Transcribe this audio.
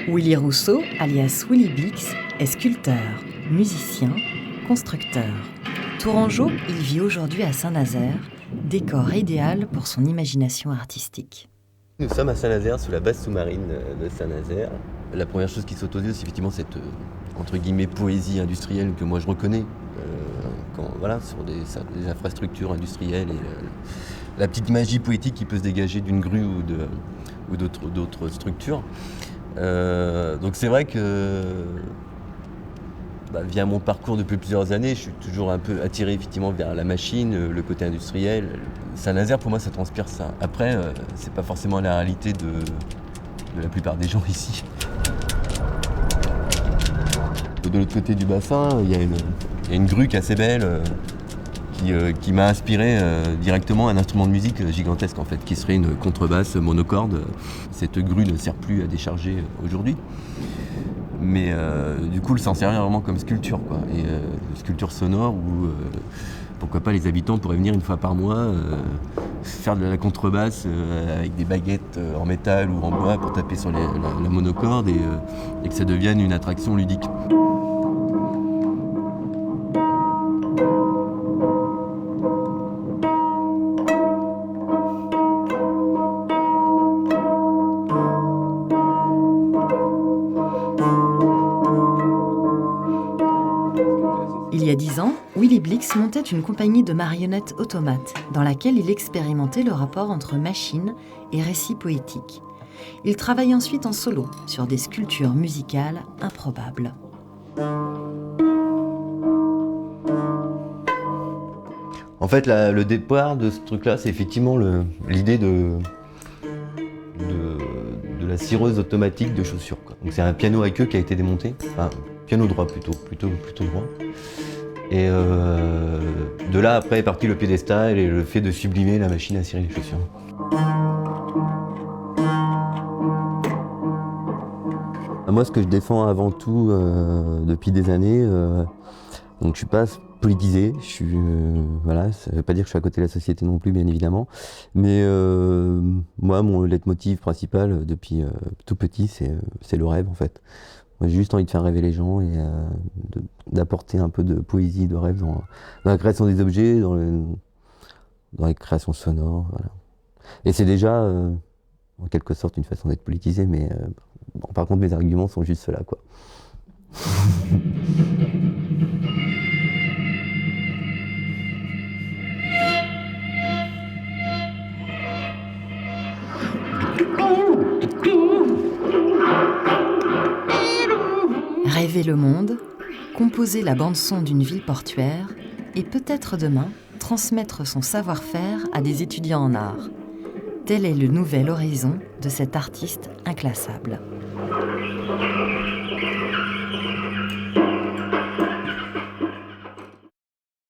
Willy Rousseau, alias Willy Blix, est sculpteur, musicien, constructeur. Tourangeau, il vit aujourd'hui à Saint-Nazaire, décor idéal pour son imagination artistique. Nous sommes à Saint-Nazaire, sous la base sous-marine de Saint-Nazaire. La première chose qui saute aux yeux, c'est effectivement cette entre guillemets poésie industrielle que moi je reconnais sur des infrastructures industrielles et la petite magie poétique qui peut se dégager d'une grue ou d'autres structures. Donc c'est vrai que via mon parcours depuis plusieurs années, je suis toujours un peu attiré effectivement vers la machine, le côté industriel. Saint-Nazaire pour moi ça transpire ça. Après c'est pas forcément la réalité de la plupart des gens ici. De l'autre côté du bassin, il y a une grue qui est assez belle qui m'a inspiré directement un instrument de musique gigantesque en fait, qui serait une contrebasse monocorde. Cette grue ne sert plus à décharger aujourd'hui, mais du coup elle s'en servir vraiment comme sculpture, quoi. Et sculpture sonore où pourquoi pas les habitants pourraient venir une fois par mois faire de la contrebasse avec des baguettes en métal ou en bois pour taper sur la monocorde et que ça devienne une attraction ludique. Il y a 10 ans, Willy Blix montait une compagnie de marionnettes automates dans laquelle il expérimentait le rapport entre machine et récit poétique. Il travaille ensuite en solo sur des sculptures musicales improbables. En fait, le départ de ce truc-là, c'est effectivement l'idée de la cireuse automatique de chaussures, quoi. Donc c'est un piano à queue qui a été démonté, enfin piano droit plutôt droit. Et de là après est parti le piédestal et le fait de sublimer la machine à cirer les chaussures. Moi, ce que je défends avant tout depuis des années, donc je suis pas politisé, je suis ça veut pas dire que je suis à côté de la société non plus, bien évidemment, mais moi mon leitmotiv principal depuis tout petit, c'est le rêve en fait. Moi, j'ai juste envie de faire rêver les gens et d'apporter un peu de poésie, de rêve dans la création des objets, dans les créations sonores, voilà. Et c'est déjà en quelque sorte une façon d'être politisé, mais par contre mes arguments sont juste ceux-là, quoi. Rêver le monde, composer la bande-son d'une ville portuaire et peut-être demain transmettre son savoir-faire à des étudiants en art. Tel est le nouvel horizon de cet artiste inclassable.